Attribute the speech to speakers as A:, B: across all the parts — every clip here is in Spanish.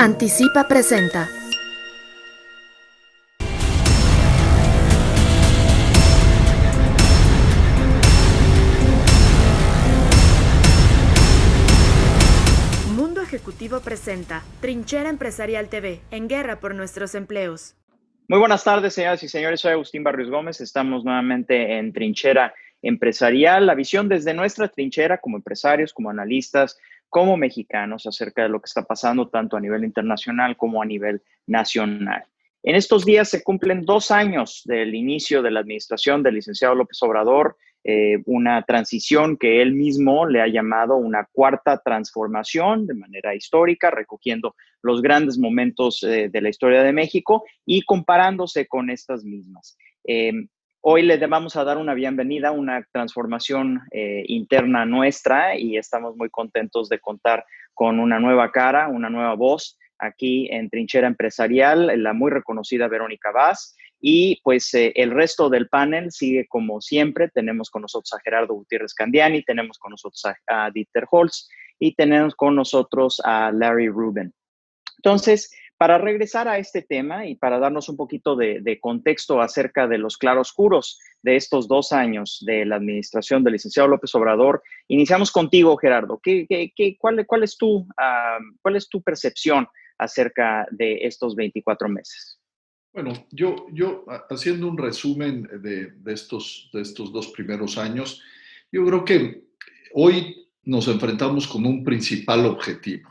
A: Anticipa presenta. Mundo Ejecutivo presenta Trinchera Empresarial TV, en guerra por nuestros empleos.
B: Muy buenas tardes, señoras y señores. Soy Agustín Barrios Gómez. Estamos nuevamente en Trinchera Empresarial, la visión desde nuestra trinchera como empresarios, como analistas, como mexicanos acerca de lo que está pasando tanto a nivel internacional como a nivel nacional. En estos días se cumplen 2 años del inicio de la administración del licenciado López Obrador, una transición que él mismo le ha llamado una cuarta transformación de manera histórica, recogiendo los grandes momentos de la historia de México y comparándose con estas mismas. Hoy le vamos a dar una bienvenida, una transformación interna nuestra y estamos muy contentos de contar con una nueva cara, una nueva voz aquí en Trinchera Empresarial, la muy reconocida Verónica Vaz. Y pues el resto del panel sigue como siempre. Tenemos con nosotros a Gerardo Gutiérrez Candiani, tenemos con nosotros a Dieter Holz y tenemos con nosotros a Larry Rubin. Entonces, para regresar a este tema y para darnos un poquito de contexto acerca de los claroscuros de estos 2 años de la administración del licenciado López Obrador, iniciamos contigo, Gerardo. ¿Cuál es tu percepción acerca de estos 24 meses?
C: Bueno, yo haciendo un resumen de estos 2 primeros años, yo creo que hoy nos enfrentamos con un principal objetivo,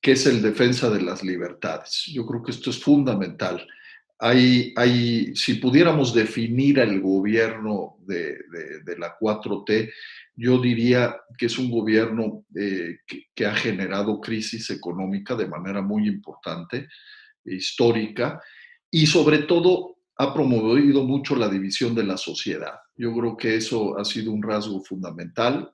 C: que es el defensa de las libertades. Yo creo que esto es fundamental. Si pudiéramos definir el gobierno de la 4T, yo diría que es un gobierno que ha generado crisis económica de manera muy importante, histórica, y sobre todo ha promovido mucho la división de la sociedad. Yo creo que eso ha sido un rasgo fundamental.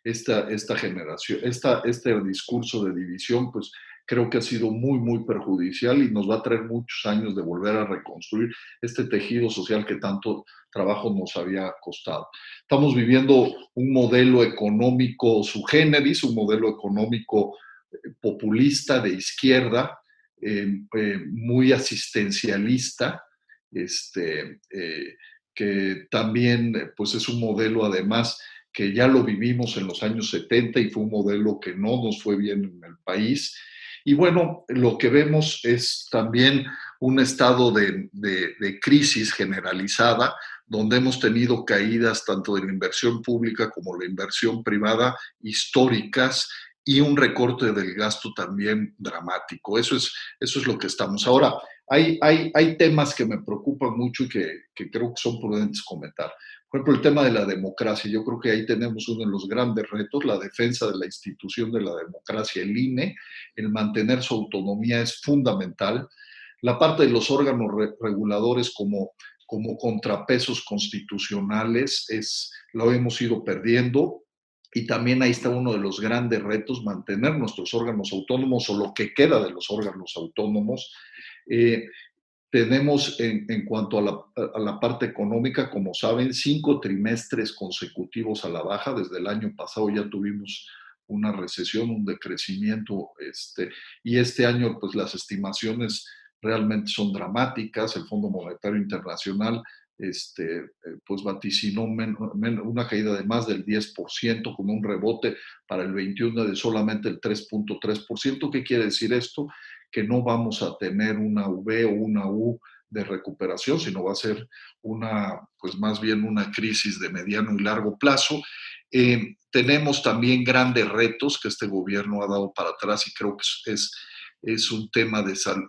C: Esta generación, este discurso de división, pues creo que ha sido muy, muy perjudicial y nos va a traer muchos años de volver a reconstruir este tejido social que tanto trabajo nos había costado. Estamos viviendo un modelo económico su generis, un modelo económico populista de izquierda, muy asistencialista, que también pues es un modelo además que ya lo vivimos en los años 70 y fue un modelo que no nos fue bien en el país. Y bueno, lo que vemos es también un estado de crisis generalizada, donde hemos tenido caídas tanto de la inversión pública como la inversión privada históricas, y un recorte del gasto también dramático. Eso es lo que estamos. Ahora, hay temas que me preocupan mucho y que creo que son prudentes comentar. Por ejemplo, el tema de la democracia. Yo creo que ahí tenemos uno de los grandes retos, la defensa de la institución de la democracia, el INE. El mantener su autonomía es fundamental. La parte de los órganos reguladores como contrapesos constitucionales lo hemos ido perdiendo. Y también ahí está uno de los grandes retos, mantener nuestros órganos autónomos o lo que queda de los órganos autónomos. Tenemos en cuanto a la parte económica, como saben, 5 trimestres consecutivos a la baja. Desde el año pasado ya tuvimos una recesión, un decrecimiento, y este año pues las estimaciones realmente son dramáticas. El Fondo Monetario Internacional pues vaticinó una caída de más del 10%, con un rebote para el 21 de solamente el 3.3%. ¿Qué quiere decir esto? Que no vamos a tener una V o una U de recuperación, sino va a ser pues más bien una crisis de mediano y largo plazo. Tenemos también grandes retos que este gobierno ha dado para atrás, y creo que es un tema de salud,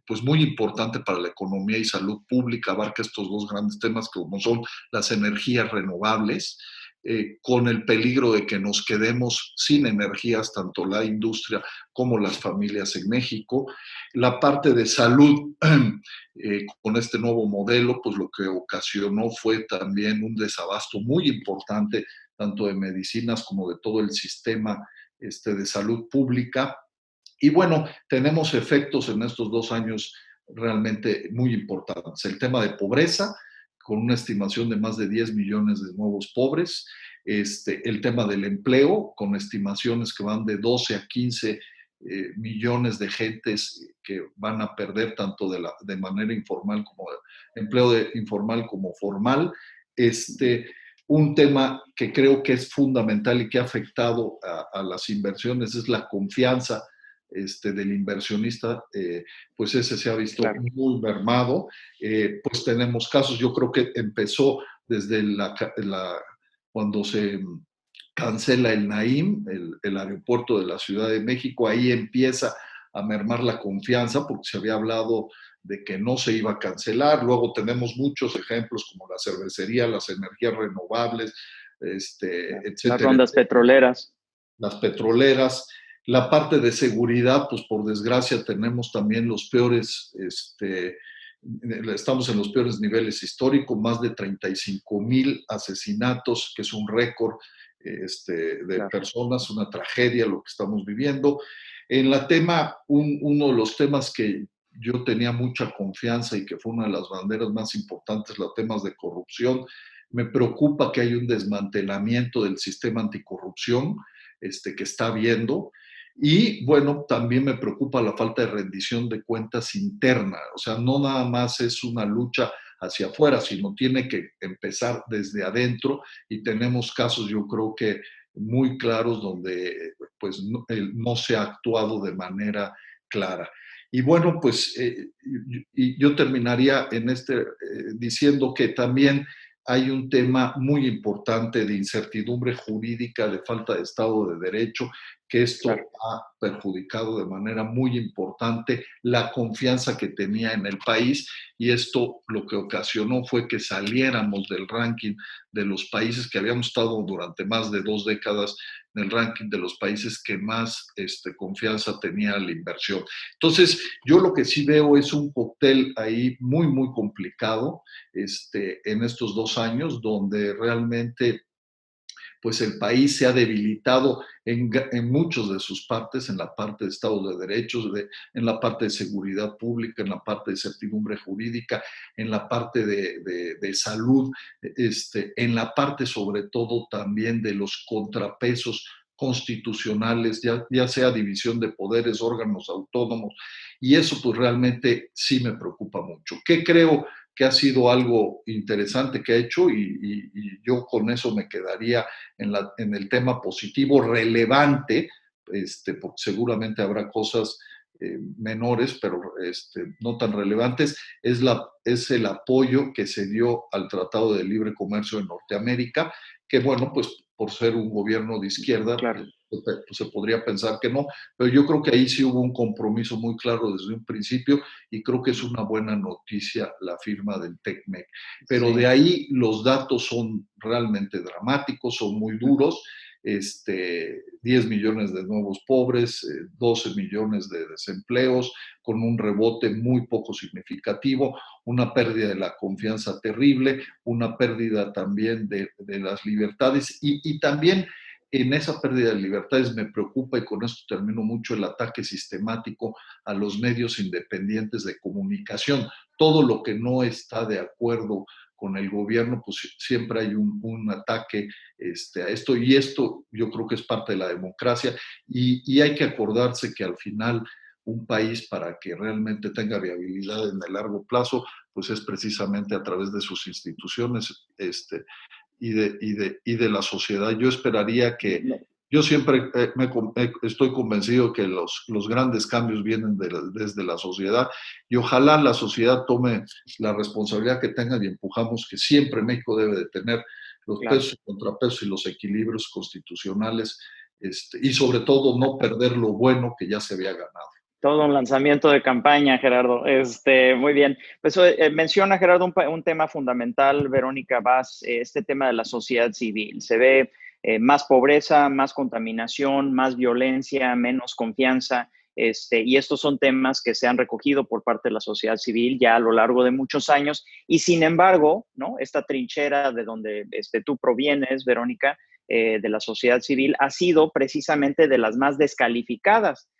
C: pues muy importante para la economía y salud pública. Abarca estos 2 grandes temas, como son las energías renovables, con el peligro de que nos quedemos sin energías, tanto la industria como las familias en México. La parte de salud, con este nuevo modelo, pues lo que ocasionó fue también un desabasto muy importante, tanto de medicinas como de todo el sistema de salud pública. Y bueno, tenemos efectos en estos 2 años realmente muy importantes. El tema de pobreza, con una estimación de más de 10 millones de nuevos pobres. El tema del empleo, con estimaciones que van de 12 a 15 millones de gentes que van a perder tanto de manera informal como empleo informal como formal. Un tema que creo que es fundamental y que ha afectado a las inversiones es la confianza del inversionista, pues ese se ha visto muy mermado. Pues tenemos casos, yo creo que empezó desde cuando se cancela el Naim, el aeropuerto de la Ciudad de México, ahí empieza a mermar la confianza porque se había hablado de que no se iba a cancelar. Luego tenemos muchos ejemplos como la cervecería, las energías renovables, etcétera.
B: Las rondas petroleras.
C: Las petroleras. La parte de seguridad, pues por desgracia tenemos también los peores, estamos en los peores niveles históricos, más de 35,000 asesinatos, que es un récord de personas, una tragedia lo que estamos viviendo. En la tema, uno de los temas que yo tenía mucha confianza y que fue una de las banderas más importantes, los temas de corrupción. Me preocupa que hay un desmantelamiento del sistema anticorrupción que está habiendo. Y bueno, también me preocupa la falta de rendición de cuentas interna. O sea, no nada más es una lucha hacia afuera, sino tiene que empezar desde adentro y tenemos casos, yo creo que muy claros donde pues no se ha actuado de manera clara. Y bueno, pues yo terminaría diciendo que también hay un tema muy importante de incertidumbre jurídica, de falta de Estado de Derecho, que esto ha perjudicado de manera muy importante la confianza que tenía en el país, y esto lo que ocasionó fue que saliéramos del ranking de los países que habíamos estado durante más de 2 décadas en el ranking de los países que más confianza tenía la inversión. Entonces, yo lo que sí veo es un cóctel ahí muy, muy complicado en estos 2 años, donde realmente pues el país se ha debilitado en muchas de sus partes, en la parte de Estado de Derechos, en la parte de seguridad pública, en la parte de certidumbre jurídica, en la parte de salud, en la parte sobre todo también de los contrapesos constitucionales, ya sea división de poderes, órganos autónomos, y eso pues realmente sí me preocupa mucho. ¿Qué creo que ha sido algo interesante que ha hecho? Y yo con eso me quedaría en el tema positivo, relevante, porque seguramente habrá cosas menores, pero no tan relevantes, es el apoyo que se dio al Tratado de Libre Comercio de Norteamérica, que bueno, pues por ser un gobierno de izquierda, pues se podría pensar que no, pero yo creo que ahí sí hubo un compromiso muy claro desde un principio, y creo que es una buena noticia la firma del TECMEC. Pero de ahí los datos son realmente dramáticos, son muy duros. 10 millones de nuevos pobres, 12 millones de desempleos, con un rebote muy poco significativo, una pérdida de la confianza terrible, una pérdida también de las libertades, y también en esa pérdida de libertades me preocupa, y con esto termino mucho, el ataque sistemático a los medios independientes de comunicación. Todo lo que no está de acuerdo con el gobierno, pues siempre hay un ataque a esto, y esto yo creo que es parte de la democracia, y hay que acordarse que al final un país, para que realmente tenga viabilidad en el largo plazo, pues es precisamente a través de sus instituciones y de la sociedad. Yo esperaría que, yo siempre estoy convencido que los grandes cambios vienen desde la sociedad, y ojalá la sociedad tome la responsabilidad que tenga y empujamos que siempre México debe de tener los pesos y contrapesos y los equilibrios constitucionales, y sobre todo no perder lo bueno que ya se había ganado.
B: Todo un lanzamiento de campaña, Gerardo. Muy bien. Pues menciona, Gerardo, un tema fundamental, Verónica Vaz, este tema de la sociedad civil. Se ve más pobreza, más contaminación, más violencia, menos confianza. Y estos son temas que se han recogido por parte de la sociedad civil ya a lo largo de muchos años. Y sin embargo, ¿no? Esta trinchera de donde tú provienes, Verónica, de la sociedad civil, ha sido precisamente de las más descalificadas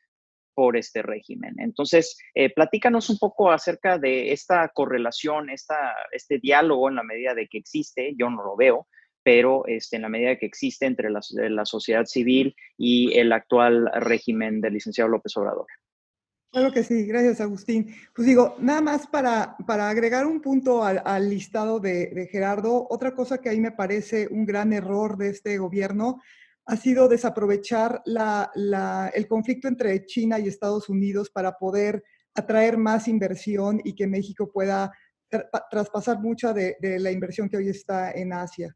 B: por este régimen. Entonces, platícanos un poco acerca de esta correlación, este diálogo, en la medida de que existe, yo no lo veo, pero en la medida que existe entre la sociedad civil y el actual régimen del licenciado López Obrador.
D: Claro que sí, gracias Agustín. Pues digo, nada más para agregar un punto al listado de Gerardo, otra cosa que ahí me parece un gran error de este gobierno ha sido desaprovechar el conflicto entre China y Estados Unidos para poder atraer más inversión y que México pueda traspasar mucha de la inversión que hoy está en Asia.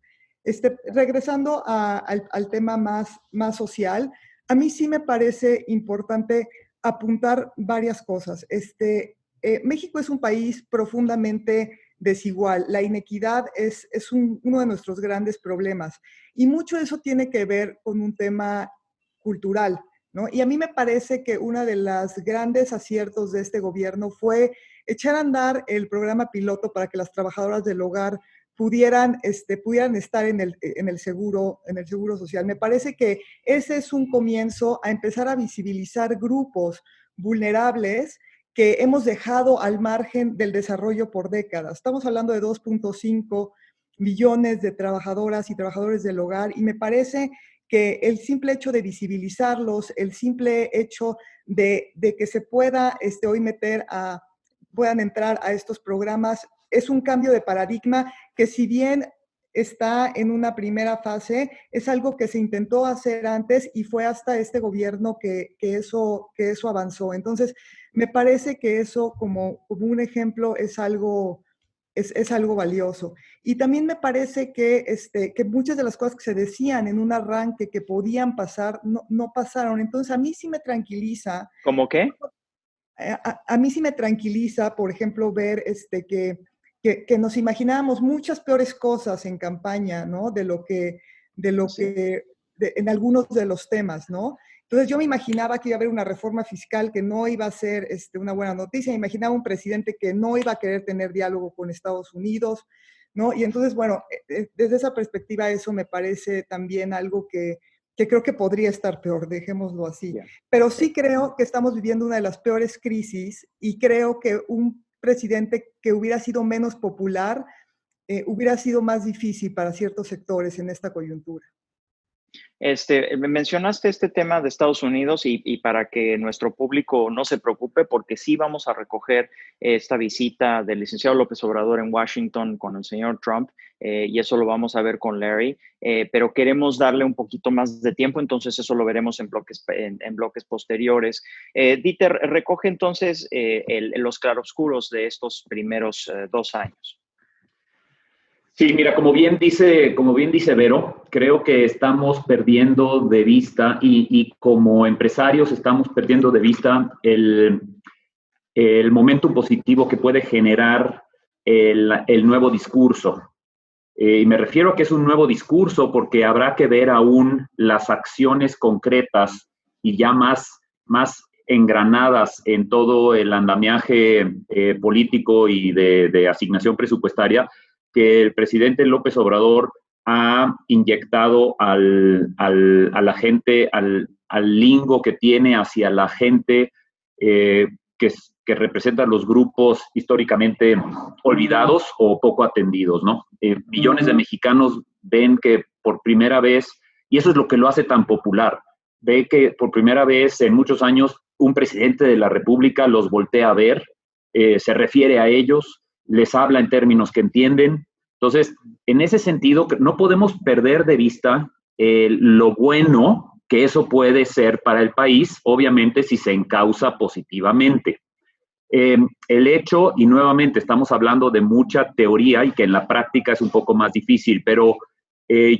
D: Regresando al tema más social, a mí sí me parece importante apuntar varias cosas. México es un país profundamente desigual. La inequidad es uno de nuestros grandes problemas y mucho de eso tiene que ver con un tema cultural, ¿no? Y a mí me parece que uno de los grandes aciertos de este gobierno fue echar a andar el programa piloto para que las trabajadoras del hogar pudieran estar en el seguro social. Me parece que ese es un comienzo a empezar a visibilizar grupos vulnerables que hemos dejado al margen del desarrollo por décadas. Estamos hablando de 2.5 millones de trabajadoras y trabajadores del hogar y me parece que el simple hecho de visibilizarlos, el simple hecho de que se pueda hoy puedan entrar a estos programas, es un cambio de paradigma que si bien está en una primera fase, es algo que se intentó hacer antes y fue hasta este gobierno que eso avanzó. Entonces, me parece que eso como un ejemplo es algo valioso. Y también me parece que muchas de las cosas que se decían en un arranque que podían pasar, no pasaron. Entonces, a mí sí me tranquiliza.
B: ¿Cómo qué?
D: A mí sí me tranquiliza, por ejemplo, ver que nos imaginábamos muchas peores cosas en campaña, ¿no? En algunos de los temas, ¿no? Entonces yo me imaginaba que iba a haber una reforma fiscal que no iba a ser una buena noticia, me imaginaba un presidente que no iba a querer tener diálogo con Estados Unidos, ¿no? Y entonces, bueno, desde esa perspectiva eso me parece también algo que creo que podría estar peor, dejémoslo así.
B: Yeah.
D: Pero sí creo que estamos viviendo una de las peores crisis y creo que un presidente que hubiera sido menos popular hubiera sido más difícil para ciertos sectores en esta coyuntura.
B: Mencionaste este tema de Estados Unidos y para que nuestro público no se preocupe, porque sí vamos a recoger esta visita del licenciado López Obrador en Washington con el señor Trump, y eso lo vamos a ver con Larry, pero queremos darle un poquito más de tiempo, entonces eso lo veremos en bloques posteriores. Dieter, recoge entonces los claroscuros de estos primeros 2 años.
E: Sí, mira, como bien dice Vero, creo que estamos perdiendo de vista y como empresarios estamos perdiendo de vista el momento positivo que puede generar el nuevo discurso. Y me refiero a que es un nuevo discurso porque habrá que ver aún las acciones concretas y ya más engranadas en todo el andamiaje político y de asignación presupuestaria que el presidente López Obrador ha inyectado a la gente, al lingo que tiene hacia la gente que representa los grupos históricamente olvidados o poco atendidos, ¿no? Millones de mexicanos ven que por primera vez, y eso es lo que lo hace tan popular, ve que por primera vez en muchos años un presidente de la República los voltea a ver, se refiere a ellos, les habla en términos que entienden. Entonces, en ese sentido, no podemos perder de vista lo bueno que eso puede ser para el país, obviamente si se encausa positivamente. El hecho, y nuevamente estamos hablando de mucha teoría y que en la práctica es un poco más difícil, pero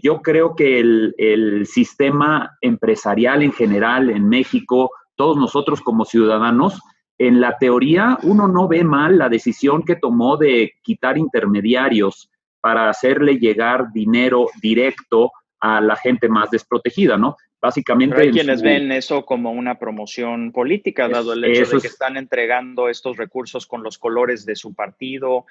E: yo creo que el sistema empresarial en general en México, todos nosotros como ciudadanos, en la teoría uno no ve mal la decisión que tomó de quitar intermediarios para hacerle llegar dinero directo a la gente más desprotegida, ¿no? Básicamente...
B: Pero hay quienes ven eso como una promoción política, dado el hecho de que están entregando estos recursos con los colores de su partido,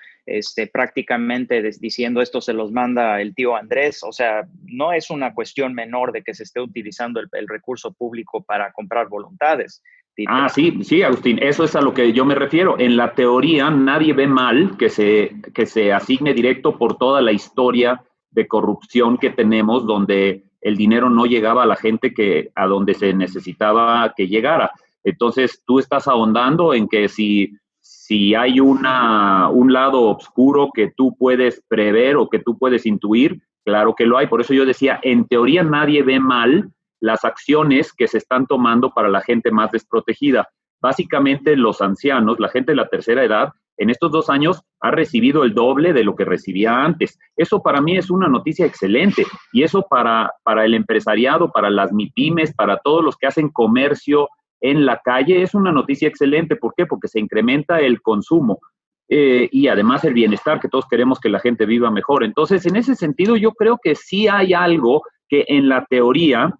B: prácticamente diciendo esto se los manda el tío Andrés. O sea, no es una cuestión menor de que se esté utilizando el recurso público para comprar voluntades.
E: Ah, sí, Agustín, eso es a lo que yo me refiero. En la teoría nadie ve mal que se asigne directo por toda la historia de corrupción que tenemos, donde el dinero no llegaba a la gente a donde se necesitaba que llegara. Entonces, tú estás ahondando en que si hay un lado oscuro que tú puedes prever o que tú puedes intuir, claro que lo hay. Por eso yo decía, en teoría nadie ve mal las acciones que se están tomando para la gente más desprotegida. Básicamente los ancianos, la gente de la tercera edad, en estos 2 años ha recibido el doble de lo que recibía antes. Eso para mí es una noticia excelente, y eso para el empresariado, para las MIPYMES, para todos los que hacen comercio en la calle, es una noticia excelente. ¿Por qué? Porque se incrementa el consumo y además el bienestar, que todos queremos que la gente viva mejor. Entonces, en ese sentido, yo creo que sí hay algo que en la teoría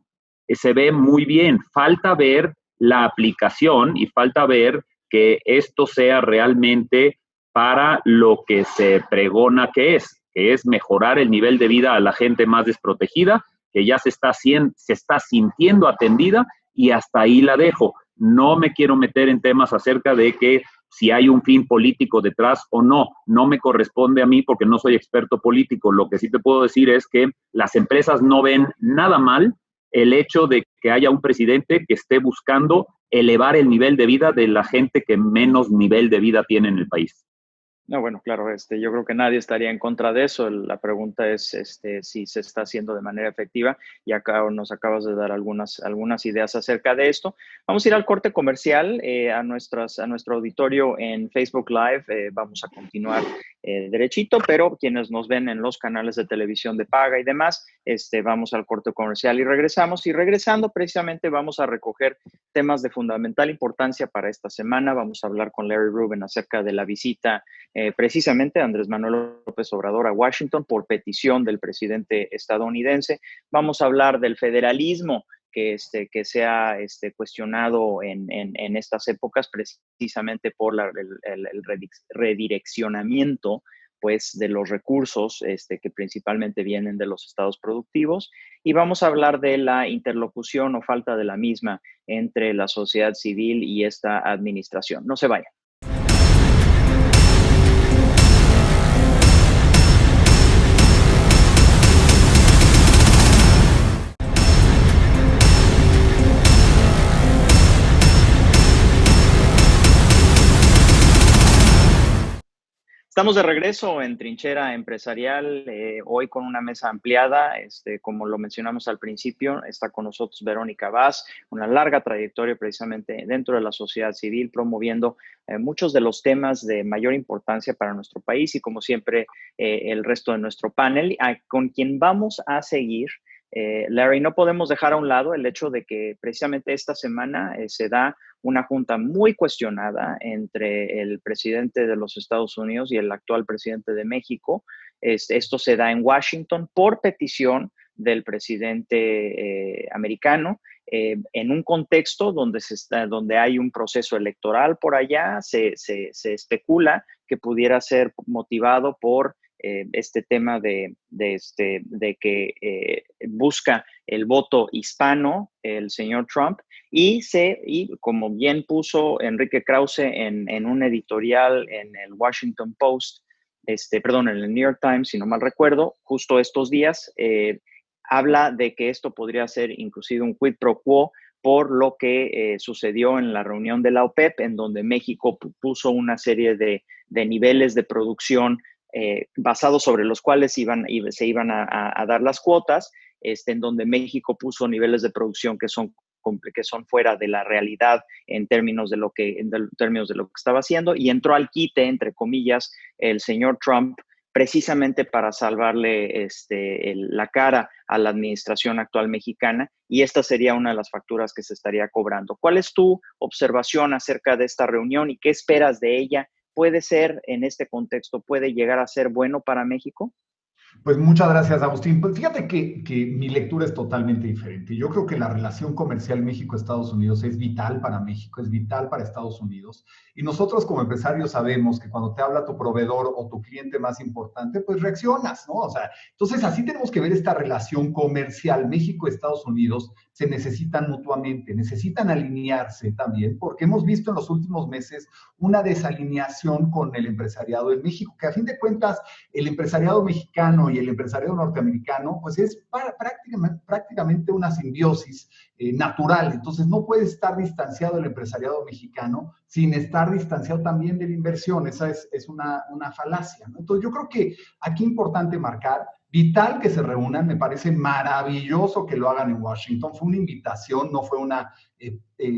E: se ve muy bien. Falta ver la aplicación y falta ver que esto sea realmente para lo que se pregona que es mejorar el nivel de vida a la gente más desprotegida, que ya se está sintiendo atendida, y hasta ahí la dejo. No me quiero meter en temas acerca de que si hay un fin político detrás o no. No me corresponde a mí porque no soy experto político. Lo que sí te puedo decir es que las empresas no ven nada mal el hecho de que haya un presidente que esté buscando elevar el nivel de vida de la gente que menos nivel de vida tiene en el país.
B: No, bueno, claro, yo creo que nadie estaría en contra de eso. La pregunta es si se está haciendo de manera efectiva, y acá nos acabas de dar algunas ideas acerca de esto. Vamos a ir al corte comercial a nuestro auditorio en Facebook Live. Vamos a continuar derechito, pero quienes nos ven en los canales de televisión de paga y demás, vamos al corte comercial y regresamos. Y regresando, precisamente vamos a recoger temas de fundamental importancia para esta semana. Vamos a hablar con Larry Rubin acerca de la visita precisamente Andrés Manuel López Obrador a Washington por petición del presidente estadounidense. Vamos a hablar del federalismo que se ha cuestionado en estas épocas, precisamente por el redireccionamiento pues, de los recursos que principalmente vienen de los estados productivos. Y vamos a hablar de la interlocución o falta de la misma entre la sociedad civil y esta administración. No se vayan. Estamos de regreso en Trinchera Empresarial, hoy con una mesa ampliada. Como lo mencionamos al principio, está con nosotros Verónica Vaz, una larga trayectoria precisamente dentro de la sociedad civil, promoviendo muchos de los temas de mayor importancia para nuestro país, y como siempre el resto de nuestro panel, con quien vamos a seguir. Larry, no podemos dejar a un lado el hecho de que precisamente esta semana se da una junta muy cuestionada entre el presidente de los Estados Unidos y el actual presidente de México. Esto se da en Washington por petición del presidente americano, en un contexto donde hay un proceso electoral por allá. Se especula que pudiera ser motivado por este tema de que busca el voto hispano el señor Trump, y como bien puso Enrique Krause en un editorial en el Washington Post, en el New York Times, si no mal recuerdo, justo estos días, habla de que esto podría ser inclusive un quid pro quo por lo que sucedió en la reunión de la OPEP, en donde México puso una serie de niveles de producción basados sobre los cuales se iban a dar las cuotas, en donde México puso niveles de producción que son fuera de la realidad en términos de lo que estaba haciendo, y entró al quite, entre comillas, el señor Trump, precisamente para salvarle la cara a la administración actual mexicana, y esta sería una de las facturas que se estaría cobrando. ¿Cuál es tu observación acerca de esta reunión y qué esperas de ella? ¿Puede ser, en este contexto, puede llegar a ser bueno para México?
F: Pues muchas gracias, Agustín. Pues fíjate que mi lectura es totalmente diferente. Yo creo que la relación comercial México-Estados Unidos es vital para México, es vital para Estados Unidos. Y nosotros como empresarios sabemos que cuando te habla tu proveedor o tu cliente más importante, pues reaccionas, ¿no? O sea, entonces así tenemos que ver esta relación comercial México-Estados Unidos. Se necesitan mutuamente, necesitan alinearse también, porque hemos visto en los últimos meses una desalineación con el empresariado en México, que a fin de cuentas el empresariado mexicano mexicano y el empresariado norteamericano, pues es prácticamente una simbiosis natural. Entonces no puede estar distanciado el empresariado mexicano sin estar distanciado también de la inversión. Esa es una falacia, ¿no? Entonces yo creo que aquí es importante marcar, vital que se reúnan, me parece maravilloso que lo hagan en Washington, fue una invitación, no fue una,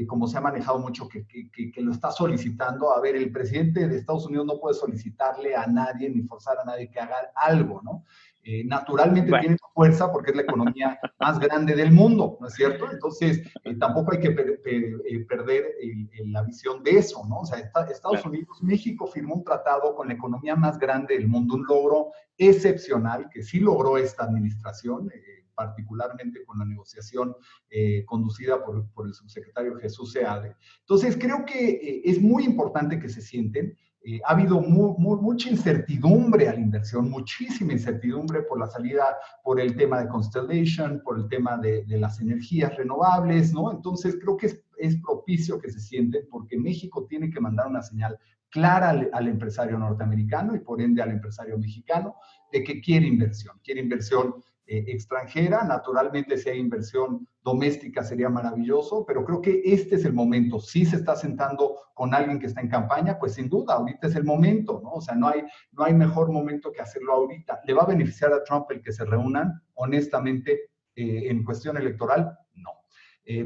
F: como se ha manejado mucho, que lo está solicitando. A ver, el presidente de Estados Unidos no puede solicitarle a nadie ni forzar a nadie que haga algo, ¿no? Naturalmente tiene fuerza porque es la economía más grande del mundo, ¿no es cierto? Entonces, tampoco hay que perder la visión de eso, ¿no? O sea, Estados Unidos, México firmó un tratado con la economía más grande del mundo, un logro excepcional que sí logró esta administración, particularmente con la negociación conducida por el subsecretario Jesús Seade. Entonces, creo que es muy importante que se sienten. Ha habido mucha incertidumbre a la inversión, muchísima incertidumbre por la salida, por el tema de Constellation, por el tema de las energías renovables, ¿no? Entonces, creo que es propicio que se sienten porque México tiene que mandar una señal clara al empresario norteamericano y por ende al empresario mexicano de que quiere inversión extranjera. Naturalmente, si hay inversión doméstica sería maravilloso, pero creo que este es el momento. Si se está sentando con alguien que está en campaña, pues sin duda, ahorita es el momento, ¿no? O sea, no hay mejor momento que hacerlo ahorita. ¿Le va a beneficiar a Trump el que se reúnan? Honestamente, en cuestión electoral, no.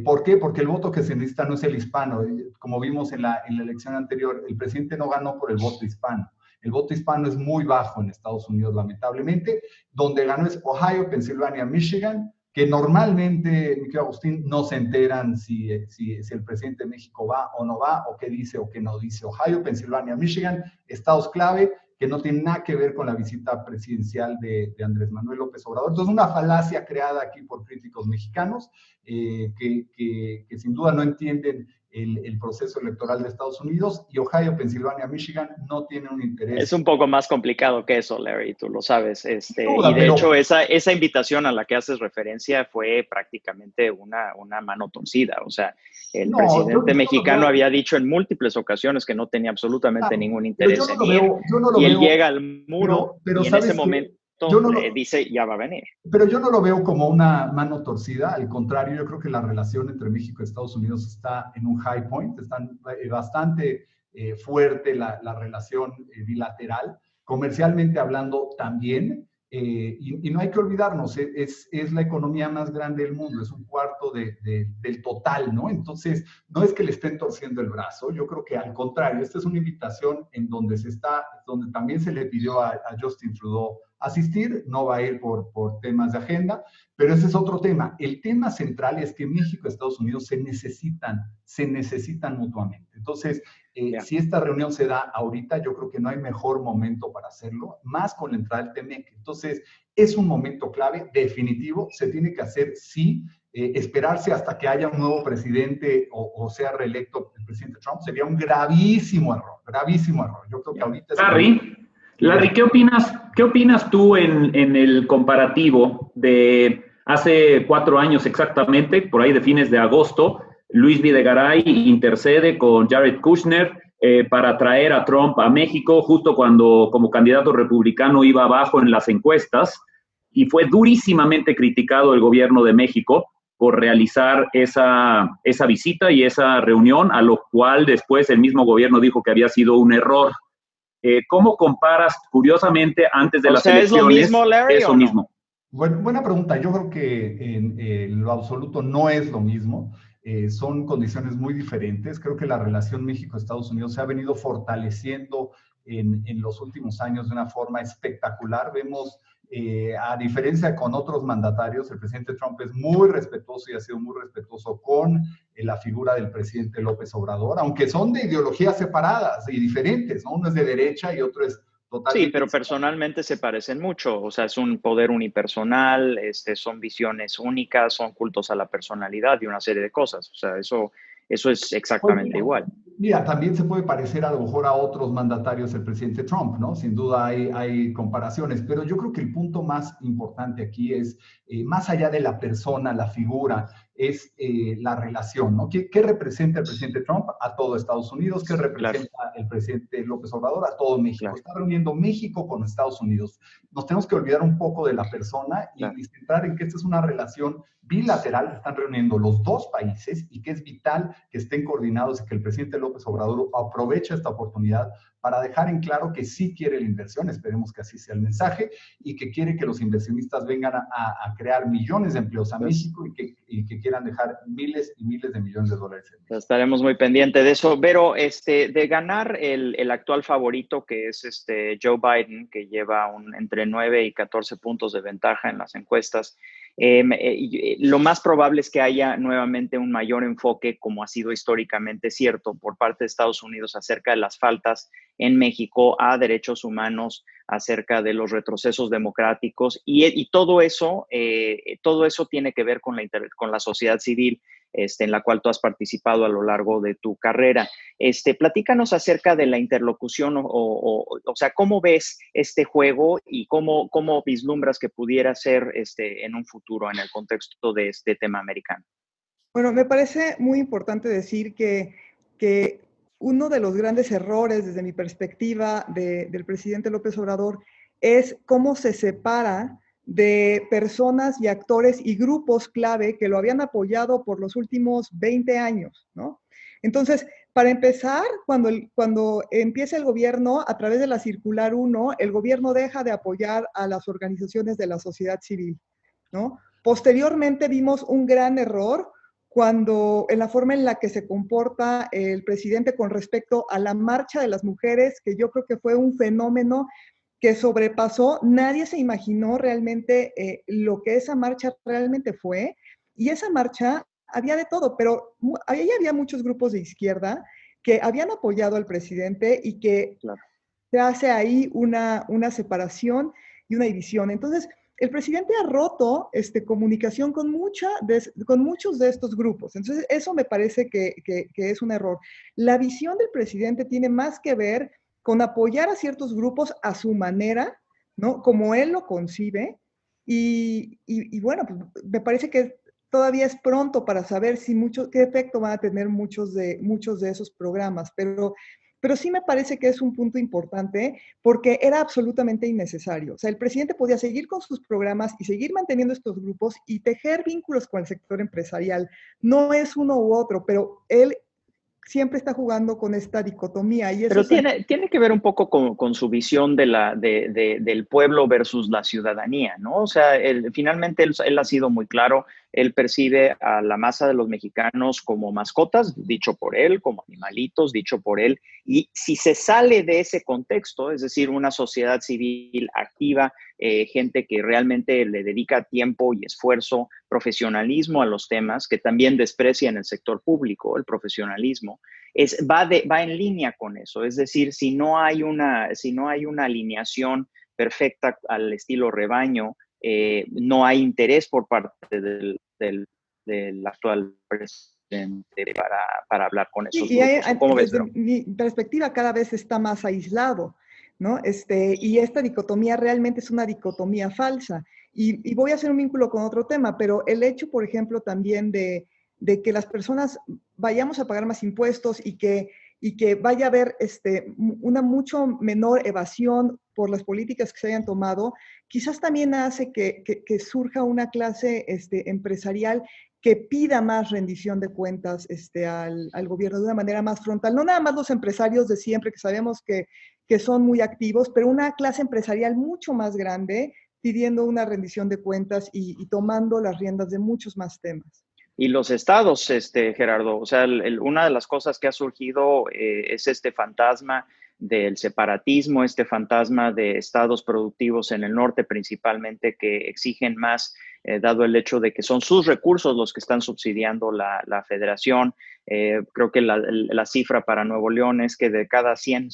F: ¿Por qué? Porque el voto que se necesita no es el hispano. Como vimos en la elección anterior, el presidente no ganó por el voto hispano. El voto hispano es muy bajo en Estados Unidos, lamentablemente. Donde ganó es Ohio, Pensilvania, Michigan, que normalmente, mi querido Agustín, no se enteran si el presidente de México va o no va, o qué dice o qué no dice. Ohio, Pensilvania, Michigan, estados clave que no tienen nada que ver con la visita presidencial de Andrés Manuel López Obrador. Entonces, una falacia creada aquí por críticos mexicanos que sin duda no entienden el proceso electoral de Estados Unidos, y Ohio, Pensilvania, Michigan no tienen un interés.
B: Es un poco más complicado que eso, Larry, tú lo sabes. Y de hecho, esa invitación a la que haces referencia fue prácticamente una mano torcida. O sea, el presidente mexicano había dicho en múltiples ocasiones que no tenía absolutamente ningún interés en ir. Y él llega al muro y en ese momento dice, ya va a venir.
F: Pero yo no lo veo como una mano torcida, al contrario, yo creo que la relación entre México y Estados Unidos está en un high point, está bastante fuerte la relación bilateral, comercialmente hablando también, y no hay que olvidarnos, es la economía más grande del mundo, es un cuarto del total, ¿no? Entonces, no es que le estén torciendo el brazo, yo creo que al contrario, esta es una invitación en donde también se le pidió a Justin Trudeau asistir, no va a ir por temas de agenda, pero ese es otro tema. El tema central es que México y Estados Unidos se necesitan mutuamente. Entonces, si esta reunión se da ahorita, yo creo que no hay mejor momento para hacerlo, más con la entrada del TEMEC. Entonces, es un momento clave, definitivo, se tiene que hacer, sí. Esperarse hasta que haya un nuevo presidente o sea reelecto el presidente Trump sería un gravísimo error. Yo creo que ahorita...
E: Larry, ¿qué opinas tú en el comparativo de hace 4 años exactamente, por ahí de fines de agosto, Luis Videgaray intercede con Jared Kushner para traer a Trump a México justo cuando como candidato republicano iba abajo en las encuestas, y fue durísimamente criticado el gobierno de México por realizar esa visita y esa reunión, a lo cual después el mismo gobierno dijo que había sido un error. ¿Cómo comparas, curiosamente, antes de las elecciones?
B: ¿Es lo mismo, Larry?
E: Eso mismo.
F: Buena pregunta. Yo creo que en lo absoluto no es lo mismo. Son condiciones muy diferentes. Creo que la relación México-Estados Unidos se ha venido fortaleciendo en los últimos años de una forma espectacular. Vemos, a diferencia con otros mandatarios, el presidente Trump es muy respetuoso y ha sido muy respetuoso con la figura del presidente López Obrador, aunque son de ideologías separadas y diferentes, ¿no? Uno es de derecha y otro es totalmente...
B: Sí, pero personalmente se parecen mucho. O sea, es un poder unipersonal, son visiones únicas, son cultos a la personalidad y una serie de cosas. O sea, eso es exactamente igual.
F: Mira, también se puede parecer a lo mejor a otros mandatarios del presidente Trump, ¿no? Sin duda hay comparaciones, pero yo creo que el punto más importante aquí es, más allá de la persona, la figura, es la relación, ¿no? ¿Qué representa el presidente Trump a todo Estados Unidos? ¿Qué representa el presidente López Obrador a todo México? Está reuniendo México con Estados Unidos. Nos tenemos que olvidar un poco de la persona y centrar en que esta es una relación bilateral, están reuniendo los dos países y que es vital que estén coordinados y que el presidente López Obrador aproveche esta oportunidad para dejar en claro que sí quiere la inversión, esperemos que así sea el mensaje, y que quiere que los inversionistas vengan a crear millones de empleos a México y que quieran dejar miles y miles de millones de dólares en México.
B: Estaremos muy pendientes de eso. Pero de ganar el actual favorito, que es Joe Biden, que lleva entre 9 y 14 puntos de ventaja en las encuestas, lo más probable es que haya nuevamente un mayor enfoque, como ha sido históricamente cierto, por parte de Estados Unidos acerca de las faltas en México a derechos humanos, acerca de los retrocesos democráticos y todo eso tiene que ver con la sociedad civil, en la cual tú has participado a lo largo de tu carrera. Platícanos acerca de la interlocución o sea, ¿cómo ves este juego y cómo vislumbras que pudiera ser en un futuro en el contexto de este tema americano?
D: Bueno, me parece muy importante decir que uno de los grandes errores desde mi perspectiva del presidente López Obrador es cómo se separa de personas y actores y grupos clave que lo habían apoyado por los últimos 20 años, ¿no? Entonces, para empezar, cuando empieza el gobierno, a través de la Circular 1, el gobierno deja de apoyar a las organizaciones de la sociedad civil, ¿no? Posteriormente vimos un gran error en la forma en la que se comporta el presidente con respecto a la marcha de las mujeres, que yo creo que fue un fenómeno que sobrepasó, nadie se imaginó realmente lo que esa marcha realmente fue, y esa marcha había de todo, pero ahí había muchos grupos de izquierda que habían apoyado al presidente y que se hace ahí una separación y una división. Entonces, el presidente ha roto comunicación con muchos de estos grupos. Entonces, eso me parece que es un error. La visión del presidente tiene más que ver con apoyar a ciertos grupos a su manera, ¿no? Como él lo concibe. Y bueno, pues me parece que todavía es pronto para saber qué efecto van a tener muchos de esos programas, pero sí me parece que es un punto importante porque era absolutamente innecesario. O sea, el presidente podía seguir con sus programas y seguir manteniendo estos grupos y tejer vínculos con el sector empresarial. No es uno u otro, pero él siempre está jugando con esta dicotomía. Y eso
B: pero tiene que ver un poco con su visión del pueblo versus la ciudadanía, ¿no? O sea, finalmente él ha sido muy claro. Él percibe a la masa de los mexicanos como mascotas, dicho por él, como animalitos, dicho por él. Y si se sale de ese contexto, es decir, una sociedad civil activa, gente que realmente le dedica tiempo y esfuerzo, profesionalismo a los temas, que también desprecia en el sector público el profesionalismo, va en línea con eso. Es decir, si no hay una alineación perfecta al estilo rebaño, no hay interés por parte del actual presidente para hablar con esos grupos. ¿Cómo ves,
D: desde mi perspectiva, cada vez está más aislado, ¿no? Y esta dicotomía realmente es una dicotomía falsa. Y voy a hacer un vínculo con otro tema, pero el hecho, por ejemplo, también de que las personas vayamos a pagar más impuestos y que vaya a haber una mucho menor evasión por las políticas que se hayan tomado, quizás también hace que surja una clase empresarial que pida más rendición de cuentas al gobierno de una manera más frontal. No nada más los empresarios de siempre, que sabemos que son muy activos, pero una clase empresarial mucho más grande pidiendo una rendición de cuentas y tomando las riendas de muchos más temas.
B: Y los estados, Gerardo, o sea, una de las cosas que ha surgido es este fantasma del separatismo, este fantasma de estados productivos en el norte principalmente que exigen más, dado el hecho de que son sus recursos los que están subsidiando la federación. Creo que la cifra para Nuevo León es que de cada 100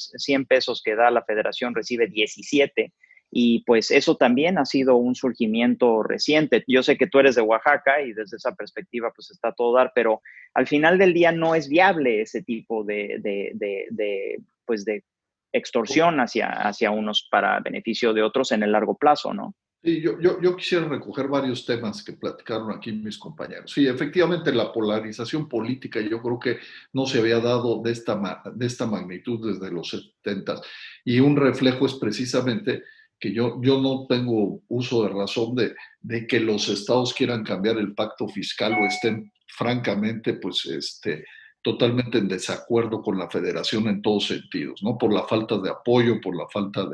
B: pesos que da la federación recibe 17. Y pues eso también ha sido un surgimiento reciente. Yo sé que tú eres de Oaxaca y desde esa perspectiva pues está todo dar, pero al final del día no es viable ese tipo de extorsión hacia unos para beneficio de otros en el largo plazo, ¿no?
C: Sí, yo quisiera recoger varios temas que platicaron aquí mis compañeros. Sí, efectivamente la polarización política yo creo que no se había dado de esta magnitud desde los 70 y un reflejo es precisamente que yo no tengo uso de razón de que los estados quieran cambiar el pacto fiscal o estén francamente pues totalmente en desacuerdo con la federación en todos sentidos, ¿no? Por la falta de apoyo, por la falta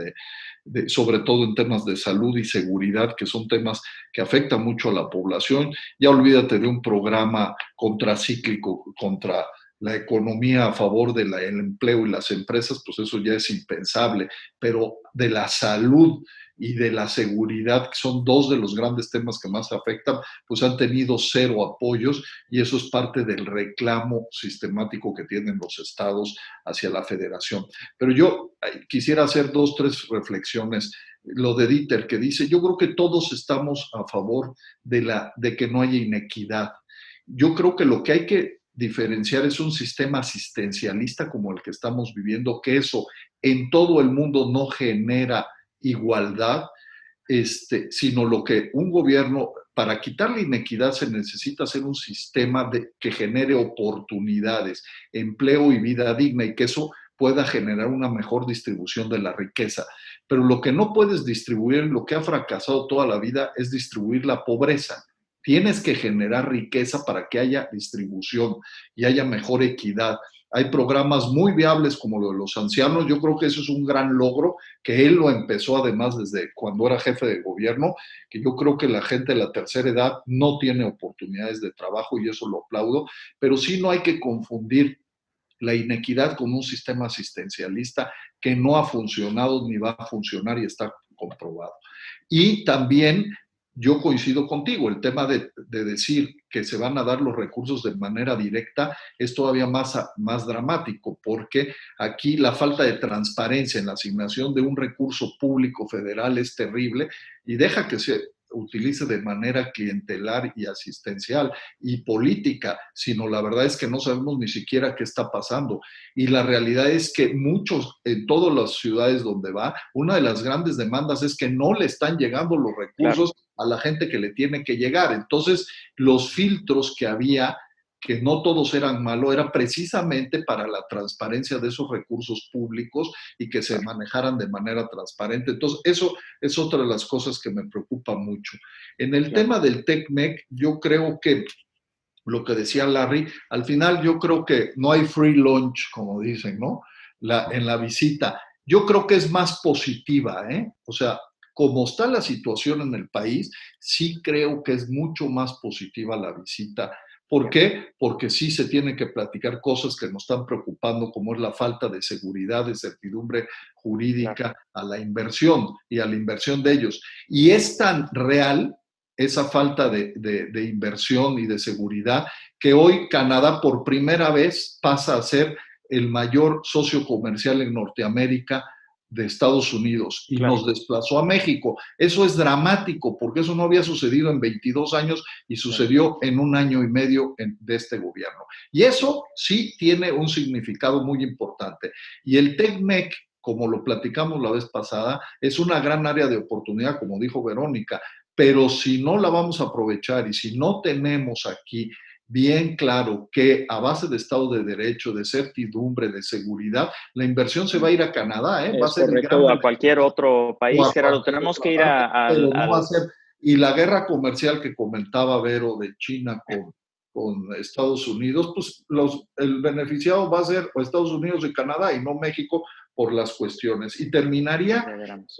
C: sobre todo en temas de salud y seguridad, que son temas que afectan mucho a la población. Ya olvídate de un programa contracíclico contra la economía a favor del empleo y las empresas, pues eso ya es impensable, pero de la salud y de la seguridad, que son dos de los grandes temas que más afectan, pues han tenido cero apoyos y eso es parte del reclamo sistemático que tienen los estados hacia la federación. Pero yo quisiera hacer dos, tres reflexiones. Lo de Dieter, que dice, yo creo que todos estamos a favor de que no haya inequidad. Yo creo que lo que hay que diferenciar es un sistema asistencialista como el que estamos viviendo, que eso en todo el mundo no genera igualdad, sino lo que un gobierno, para quitar la inequidad se necesita hacer un sistema que genere oportunidades, empleo y vida digna y que eso pueda generar una mejor distribución de la riqueza. Pero lo que no puedes distribuir, lo que ha fracasado toda la vida, es distribuir la pobreza. Tienes que generar riqueza para que haya distribución y haya mejor equidad. Hay programas muy viables como lo de los ancianos. Yo creo que eso es un gran logro, que él lo empezó además desde cuando era jefe de gobierno, que yo creo que la gente de la tercera edad no tiene oportunidades de trabajo y eso lo aplaudo, pero sí no hay que confundir la inequidad con un sistema asistencialista que no ha funcionado ni va a funcionar y está comprobado. Y también yo coincido contigo, el tema de decir que se van a dar los recursos de manera directa es todavía más dramático, porque aquí la falta de transparencia en la asignación de un recurso público federal es terrible y deja que se utilice de manera clientelar y asistencial y política, sino la verdad es que no sabemos ni siquiera qué está pasando. Y la realidad es que muchos, en todas las ciudades donde va, una de las grandes demandas es que no le están llegando los recursos a la gente que le tiene que llegar. Entonces, los filtros que había, que no todos eran malos, era precisamente para la transparencia de esos recursos públicos y que se manejaran de manera transparente. Entonces, eso es otra de las cosas que me preocupa mucho. En el tema del TECMEC, yo creo que lo que decía Larry, al final yo creo que no hay free lunch, como dicen, ¿no? En la visita. Yo creo que es más positiva, ¿eh? O sea, como está la situación en el país, sí creo que es mucho más positiva la visita. ¿Por qué? Porque sí se tienen que platicar cosas que nos están preocupando, como es la falta de seguridad, de certidumbre jurídica a la inversión y a la inversión de ellos. Y es tan real esa falta de inversión y de seguridad, que hoy Canadá por primera vez pasa a ser el mayor socio comercial en Norteamérica de Estados Unidos y nos desplazó a México. Eso es dramático porque eso no había sucedido en 22 años y sucedió en un año y medio de este gobierno. Y eso sí tiene un significado muy importante. Y el TECMEC, como lo platicamos la vez pasada, es una gran área de oportunidad, como dijo Verónica, pero si no la vamos a aprovechar y si no tenemos aquí bien claro que a base de Estado de Derecho, de certidumbre, de seguridad, la inversión se va a ir a Canadá, ¿eh? Va a ser
B: correcto, a cualquier otro país, Gerardo. Tenemos que ir
C: pero no va a ser. Y la guerra comercial que comentaba Vero de China con Estados Unidos, pues el beneficiado va a ser Estados Unidos y Canadá y no México por las cuestiones. Y terminaría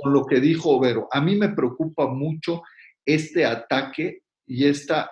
C: con lo que dijo Vero. A mí me preocupa mucho este ataque y esta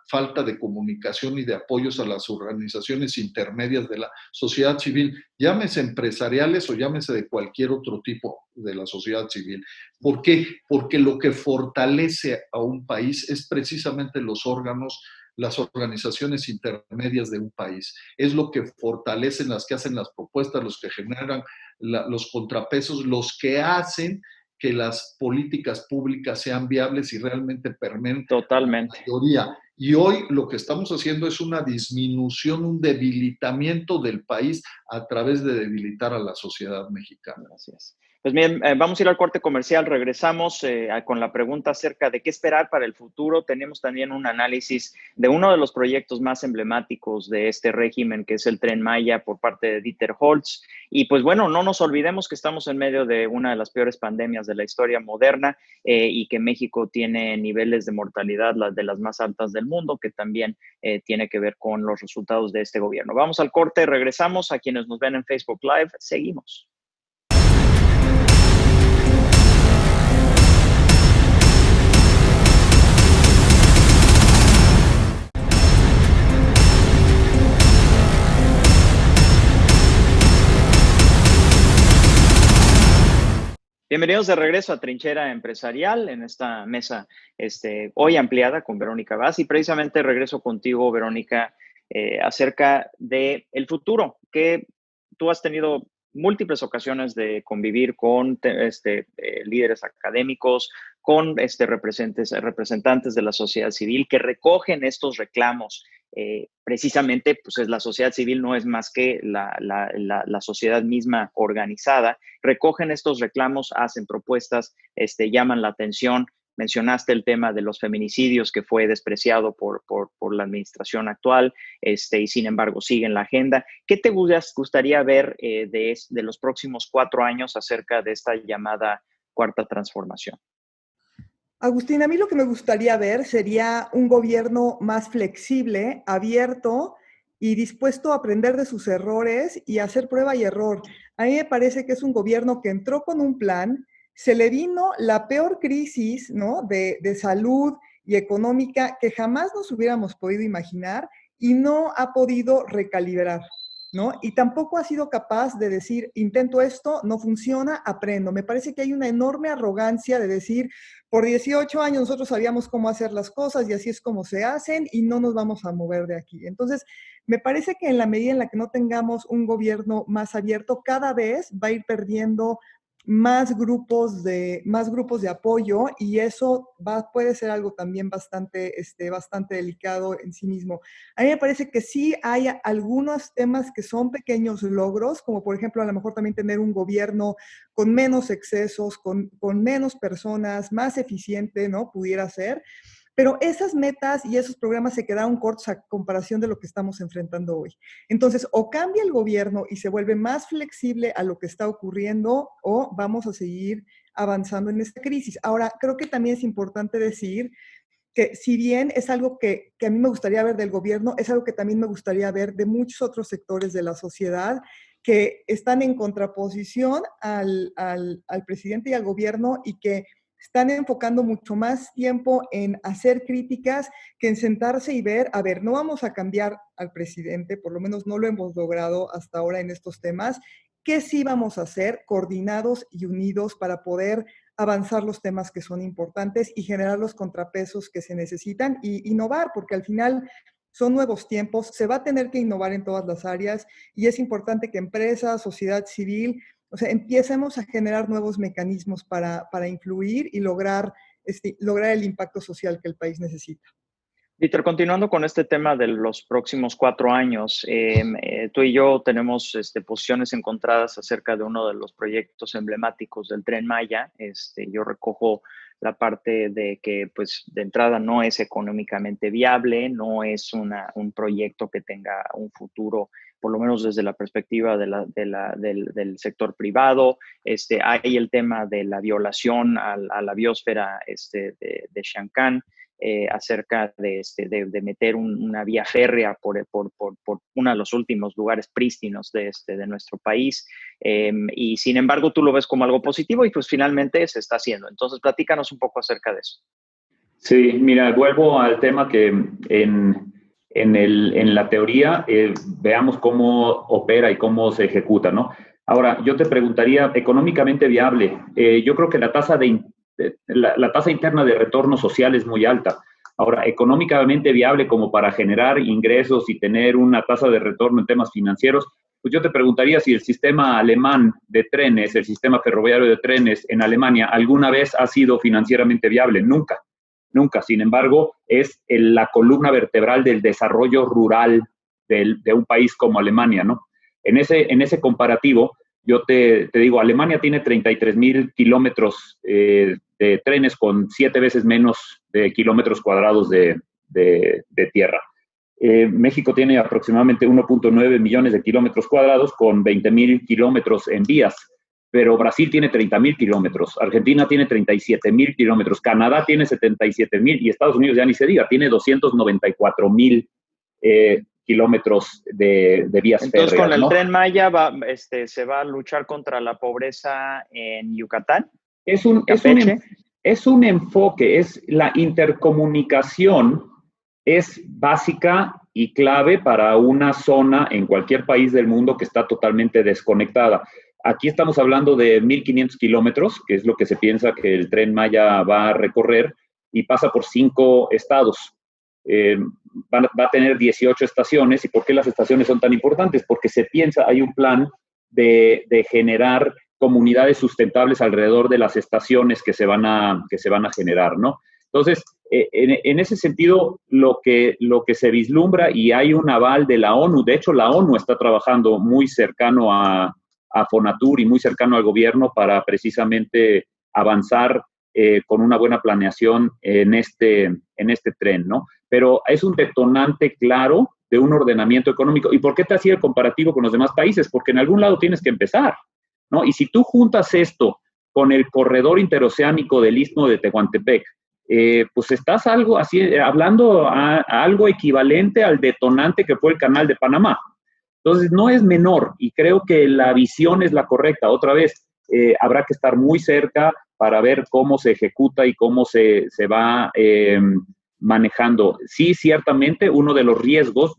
C: falta de comunicación y de apoyos a las organizaciones intermedias de la sociedad civil, llámese empresariales o llámese de cualquier otro tipo de la sociedad civil. ¿Por qué? Porque lo que fortalece a un país es precisamente los órganos, las organizaciones intermedias de un país. Es lo que fortalecen, las que hacen las propuestas, los que generan los contrapesos, los que hacen que las políticas públicas sean viables y realmente permeen
B: totalmente
C: la mayoría. Y hoy lo que estamos haciendo es una disminución, un debilitamiento del país a través de debilitar a la sociedad mexicana.
B: Gracias. Pues bien, vamos a ir al corte comercial. Regresamos con la pregunta acerca de qué esperar para el futuro. Tenemos también un análisis de uno de los proyectos más emblemáticos de este régimen, que es el Tren Maya por parte de Dieter Holtz. Y pues bueno, no nos olvidemos que estamos en medio de una de las peores pandemias de la historia moderna y que México tiene niveles de mortalidad de las más altas del mundo, que también tiene que ver con los resultados de este gobierno. Vamos al corte, regresamos. A quienes nos ven en Facebook Live, seguimos. Bienvenidos de regreso a Trinchera Empresarial en esta mesa hoy ampliada con Verónica Vaz, y precisamente regreso contigo, Verónica, acerca del futuro, que tú has tenido múltiples ocasiones de convivir con líderes académicos, con representantes de la sociedad civil que recogen estos reclamos. Precisamente, pues la sociedad civil no es más que la sociedad misma organizada. Recogen estos reclamos, hacen propuestas, llaman la atención. Mencionaste el tema de los feminicidios, que fue despreciado por la administración actual, y sin embargo sigue en la agenda. ¿Qué te gustaría ver de los próximos 4 años acerca de esta llamada cuarta transformación?
D: Agustín, a mí lo que me gustaría ver sería un gobierno más flexible, abierto y dispuesto a aprender de sus errores y a hacer prueba y error. A mí me parece que es un gobierno que entró con un plan, se le vino la peor crisis, ¿no?, de salud y económica que jamás nos hubiéramos podido imaginar y no ha podido recalibrar, ¿no? Y tampoco ha sido capaz de decir, intento esto, no funciona, aprendo. Me parece que hay una enorme arrogancia de decir, por 18 años nosotros sabíamos cómo hacer las cosas y así es como se hacen y no nos vamos a mover de aquí. Entonces, me parece que en la medida en la que no tengamos un gobierno más abierto, cada vez va a ir perdiendo más grupos de apoyo, y eso puede ser algo también bastante delicado en sí mismo. A mí me parece que sí hay algunos temas que son pequeños logros, como por ejemplo a lo mejor también tener un gobierno con menos excesos, con menos personas, más eficiente, ¿no? Pudiera ser. Pero esas metas y esos programas se quedaron cortos a comparación de lo que estamos enfrentando hoy. Entonces, o cambia el gobierno y se vuelve más flexible a lo que está ocurriendo, o vamos a seguir avanzando en esta crisis. Ahora, creo que también es importante decir que si bien es algo que a mí me gustaría ver del gobierno, es algo que también me gustaría ver de muchos otros sectores de la sociedad que están en contraposición al presidente y al gobierno, y que están enfocando mucho más tiempo en hacer críticas que en sentarse y ver, a ver, no vamos a cambiar al presidente, por lo menos no lo hemos logrado hasta ahora en estos temas. ¿Qué sí vamos a hacer coordinados y unidos para poder avanzar los temas que son importantes y generar los contrapesos que se necesitan y innovar? Porque al final son nuevos tiempos, se va a tener que innovar en todas las áreas, y es importante que empresas, sociedad civil, o sea, empecemos a generar nuevos mecanismos para influir y lograr el impacto social que el país necesita.
B: Dieter, continuando con este tema de los próximos 4 años, tú y yo tenemos posiciones encontradas acerca de uno de los proyectos emblemáticos del Tren Maya. Yo recojo la parte de que, pues, de entrada no es económicamente viable, no es un proyecto que tenga un futuro, por lo menos desde la perspectiva del sector privado. Hay el tema de la violación a la biosfera de Shankan, acerca de meter una vía férrea por uno de los últimos lugares prístinos de nuestro país. Y sin embargo, tú lo ves como algo positivo y pues finalmente se está haciendo. Entonces, platícanos un poco acerca de eso.
E: Sí, mira, vuelvo al tema que en la teoría veamos cómo opera y cómo se ejecuta, ¿no? Ahora, yo te preguntaría, económicamente viable, yo creo que la tasa interna de retorno social es muy alta. Ahora, económicamente viable como para generar ingresos y tener una tasa de retorno en temas financieros, pues yo te preguntaría si el sistema alemán de trenes, el sistema ferroviario de trenes en Alemania, alguna vez ha sido financieramente viable. Nunca, nunca. Sin embargo, es la columna vertebral del desarrollo rural de un país como Alemania, ¿no? En ese comparativo, Yo te digo, Alemania tiene 33,000 kilómetros de trenes con 7 veces menos de kilómetros cuadrados de tierra. México tiene aproximadamente 1.9 millones de kilómetros cuadrados con 20,000 kilómetros en vías, pero Brasil tiene 30,000 kilómetros, Argentina tiene 37,000 kilómetros, Canadá tiene 77,000 y Estados Unidos ya ni se diga, tiene 294,000 kilómetros de vías
B: Entonces,
E: férreas,
B: con el
E: ¿no?
B: Tren Maya se va a luchar contra la pobreza en Yucatán.
E: Es un enfoque, es la intercomunicación, es básica y clave para una zona en cualquier país del mundo que está totalmente desconectada. Aquí estamos hablando de 1,500 kilómetros, que es lo que se piensa que el Tren Maya va a recorrer, y pasa por 5 estados. Va a tener 18 estaciones. ¿Y por qué las estaciones son tan importantes? Porque se piensa, hay un plan de generar comunidades sustentables alrededor de las estaciones que se van a generar, ¿no? Entonces, en ese sentido, lo que se vislumbra, y hay un aval de la ONU, de hecho, la ONU está trabajando muy cercano a Fonatur y muy cercano al gobierno para precisamente avanzar con una buena planeación en este tren, ¿no? Pero es un detonante claro de un ordenamiento económico. ¿Y por qué te hacía el comparativo con los demás países? Porque en algún lado tienes que empezar, ¿no? Y si tú juntas esto con el corredor interoceánico del Istmo de Tehuantepec, pues estás hablando a algo equivalente al detonante que fue el Canal de Panamá. Entonces, no es menor, y creo que la visión es la correcta. Otra vez, habrá que estar muy cerca para ver cómo se ejecuta y cómo se va manejando. Sí, ciertamente, uno de los riesgos,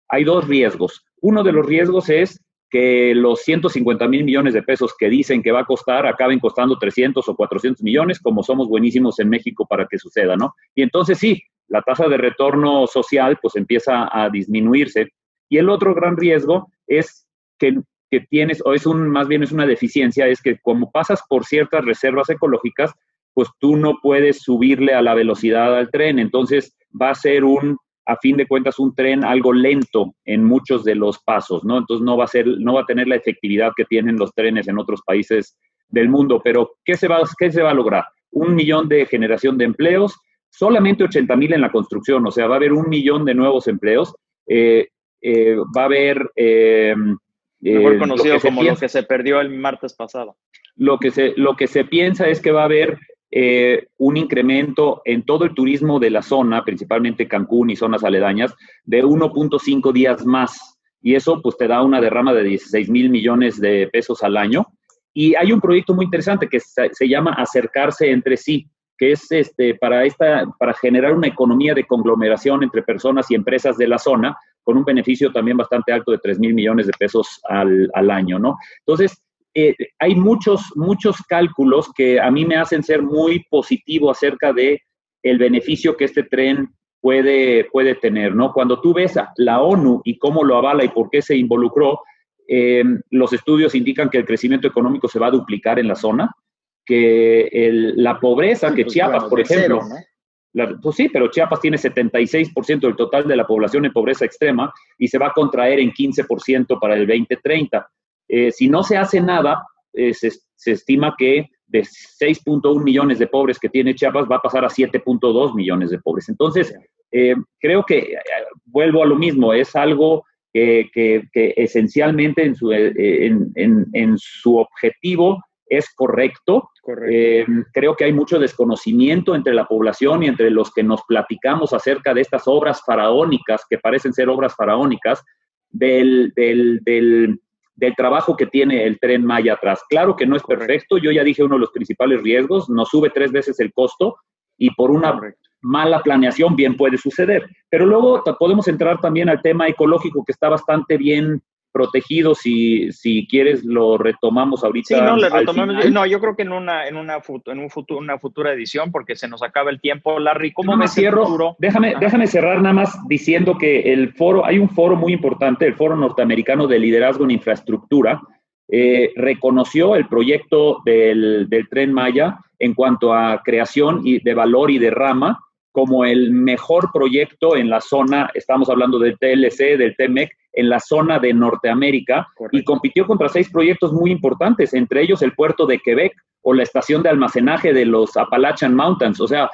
E: hay 2 riesgos. Uno de los riesgos es que los 150,000 millones de pesos que dicen que va a costar acaben costando 300 o 400 millones, como somos buenísimos en México para que suceda, ¿no? Y entonces sí, la tasa de retorno social pues empieza a disminuirse. Y el otro gran riesgo es que tienes, más bien es una deficiencia, es que como pasas por ciertas reservas ecológicas, pues tú no puedes subirle a la velocidad al tren. Entonces va a ser a fin de cuentas, un tren algo lento en muchos de los pasos, ¿no? Entonces no va a tener la efectividad que tienen los trenes en otros países del mundo. Pero, ¿qué se va a lograr? 1 millón de generación de empleos, solamente 80,000 en la construcción, o sea, va a haber 1 millón de nuevos empleos. Va a haber...
B: mejor conocido como lo que se perdió el martes pasado.
E: Lo que se piensa es que va a haber un incremento en todo el turismo de la zona, principalmente Cancún y zonas aledañas, de 1.5 días más. Y eso pues te da una derrama de 16,000 millones de pesos al año. Y hay un proyecto muy interesante que se llama Acercarse entre sí, que es para generar una economía de conglomeración entre personas y empresas de la zona, con un beneficio también bastante alto de 3,000 millones de pesos al año, ¿no? Entonces, hay muchos cálculos que a mí me hacen ser muy positivo acerca de el beneficio que este tren puede tener, ¿no? Cuando tú ves a la ONU y cómo lo avala y por qué se involucró, los estudios indican que el crecimiento económico se va a duplicar en la zona, que la pobreza, que Chiapas, por ejemplo, pues sí, pero Chiapas tiene 76% del total de la población en pobreza extrema y se va a contraer en 15% para el 2030. Si no se hace nada, se estima que de 6.1 millones de pobres que tiene Chiapas va a pasar a 7.2 millones de pobres. Entonces, creo que, vuelvo a lo mismo, es algo que esencialmente en su objetivo es correcto. Creo que hay mucho desconocimiento entre la población y entre los que nos platicamos acerca de estas obras faraónicas, que parecen ser obras faraónicas, del trabajo que tiene el Tren Maya atrás. Claro que no es perfecto, yo ya dije uno de los principales riesgos, nos sube 3 veces el costo y por una mala planeación bien puede suceder. Pero luego podemos entrar también al tema ecológico, que está bastante bien protegido. Si quieres lo retomamos ahorita.
B: Sí, no, le retomamos. No, yo creo que en una futura edición, porque se nos acaba el tiempo. Larry, ¿cómo ves el futuro?
E: Déjame cerrar nada más diciendo que hay un foro muy importante, el Foro Norteamericano de Liderazgo en Infraestructura, reconoció el proyecto del Tren Maya en cuanto a creación de valor y derrama como el mejor proyecto en la zona, estamos hablando del TLC, del TEMEC, en la zona de Norteamérica. Correcto. Y compitió contra 6 proyectos muy importantes, entre ellos el puerto de Quebec o la estación de almacenaje de los Appalachian Mountains. O sea,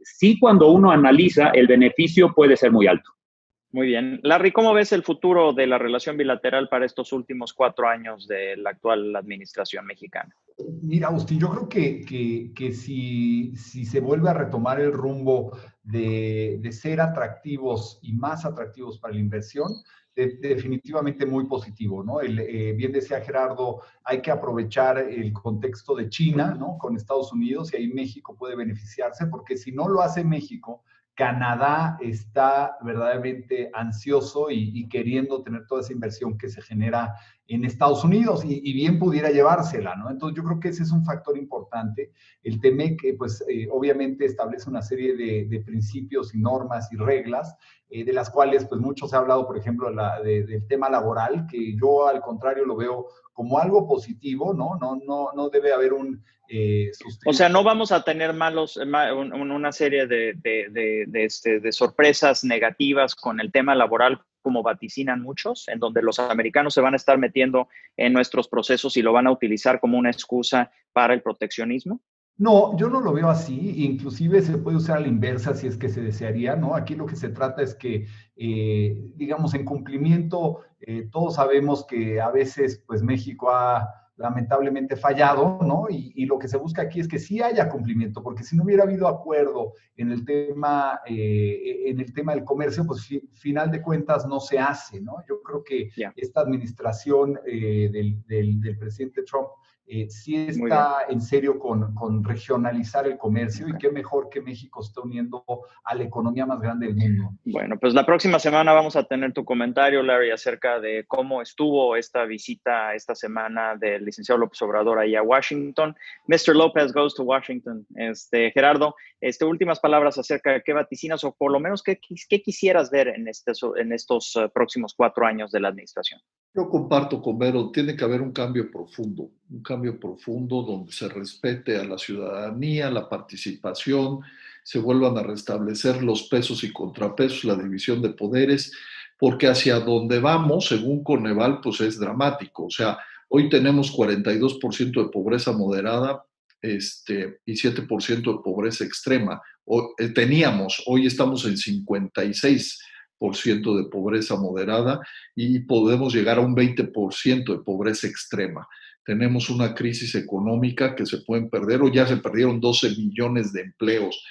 E: sí, cuando uno analiza, el beneficio puede ser muy alto.
B: Muy bien. Larry, ¿cómo ves el futuro de la relación bilateral para estos últimos 4 años de la actual administración mexicana?
F: Mira, Agustín, yo creo que si se vuelve a retomar el rumbo de ser atractivos y más atractivos para la inversión, definitivamente muy positivo, ¿no? Bien decía Gerardo, hay que aprovechar el contexto de China, ¿no? Con Estados Unidos, y ahí México puede beneficiarse, porque si no lo hace México, Canadá está verdaderamente ansioso y queriendo tener toda esa inversión que se genera en Estados Unidos y bien pudiera llevársela, ¿no? Entonces yo creo que ese es un factor importante. El TEMEC, pues obviamente establece una serie de principios y normas y reglas, de las cuales pues mucho se ha hablado, por ejemplo, del tema laboral, que yo al contrario lo veo como algo positivo, ¿no? No debe haber un...
B: o sea, no vamos a tener una serie de sorpresas negativas con el tema laboral, como vaticinan muchos, en donde los americanos se van a estar metiendo en nuestros procesos y lo van a utilizar como una excusa para el proteccionismo.
F: No, yo no lo veo así, inclusive se puede usar a la inversa si es que se desearía, ¿no? Aquí lo que se trata es que, digamos, en cumplimiento, todos sabemos que a veces, pues, México ha lamentablemente fallado, ¿no? Y lo que se busca aquí es que sí haya cumplimiento, porque si no hubiera habido acuerdo en el tema del comercio, pues final de cuentas no se hace, ¿no? Yo creo que esta administración del presidente Trump sí está en serio con regionalizar el comercio, y qué mejor que México está uniendo a la economía más grande del mundo.
B: Bueno, pues la próxima semana vamos a tener tu comentario, Larry, acerca de cómo estuvo esta visita esta semana del licenciado López Obrador ahí a Washington. Mr. López goes to Washington. Gerardo, últimas palabras acerca de qué vaticinas, o por lo menos qué quisieras ver en estos próximos 4 años de la administración.
C: Yo comparto con Vero, tiene que haber un cambio profundo donde se respete a la ciudadanía, la participación, se vuelvan a restablecer los pesos y contrapesos, la división de poderes, porque hacia donde vamos, según Coneval, pues es dramático. O sea, hoy tenemos 42% de pobreza moderada y 7% de pobreza extrema. Hoy estamos en 56% de pobreza moderada y podemos llegar a un 20% de pobreza extrema. Tenemos una crisis económica que se pueden perder, o ya se perdieron 12 millones de empleos.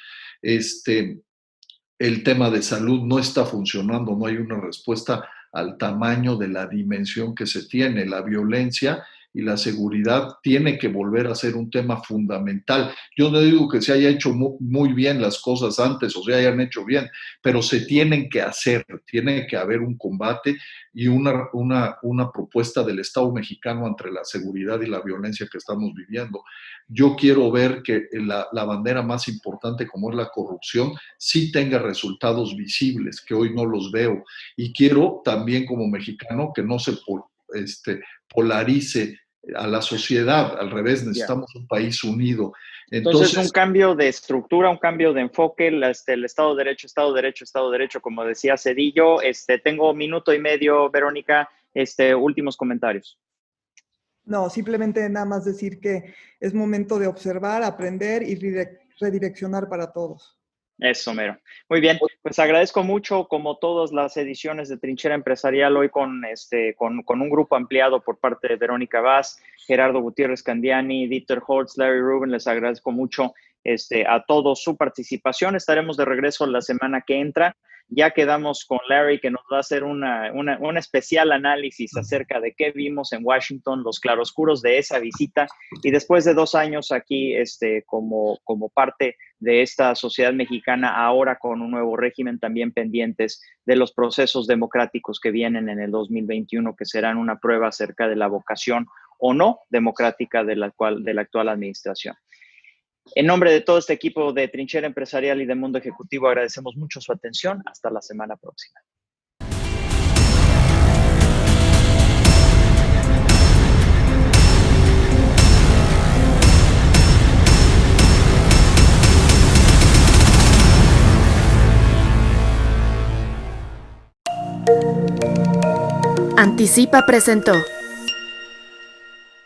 C: El tema de salud no está funcionando, no hay una respuesta al tamaño de la dimensión que se tiene. La violencia y la seguridad tiene que volver a ser un tema fundamental. Yo no digo que se haya hecho muy bien las cosas antes o se hayan hecho bien, pero se tienen que hacer, tiene que haber un combate y una propuesta del Estado mexicano ante la seguridad y la violencia que estamos viviendo. Yo quiero ver que la bandera más importante, como es la corrupción, sí tenga resultados visibles, que hoy no los veo. Y quiero también, como mexicano, que no se polarice a la sociedad. Al revés, necesitamos un país unido.
B: Entonces, un cambio de estructura, un cambio de enfoque, el Estado de Derecho, Estado de Derecho, Estado de Derecho, como decía Cedillo. Tengo 1 minuto y medio, Verónica, últimos comentarios.
D: No, simplemente nada más decir que es momento de observar, aprender y redireccionar para todos.
B: Eso, mero. Muy bien, pues agradezco mucho, como todas las ediciones de Trinchera Empresarial, hoy con un grupo ampliado por parte de Verónica Vaz, Gerardo Gutiérrez Candiani, Dieter Holtz, Larry Rubin. Les agradezco mucho a todos su participación. Estaremos de regreso la semana que entra. Ya quedamos con Larry, que nos va a hacer un especial análisis acerca de qué vimos en Washington, los claroscuros de esa visita, y después de 2 años aquí como parte de esta sociedad mexicana, ahora con un nuevo régimen, también pendientes de los procesos democráticos que vienen en el 2021, que serán una prueba acerca de la vocación o no democrática de la actual administración. En nombre de todo este equipo de Trinchera Empresarial y de Mundo Ejecutivo, agradecemos mucho su atención. Hasta la semana próxima.
A: Anticipa presentó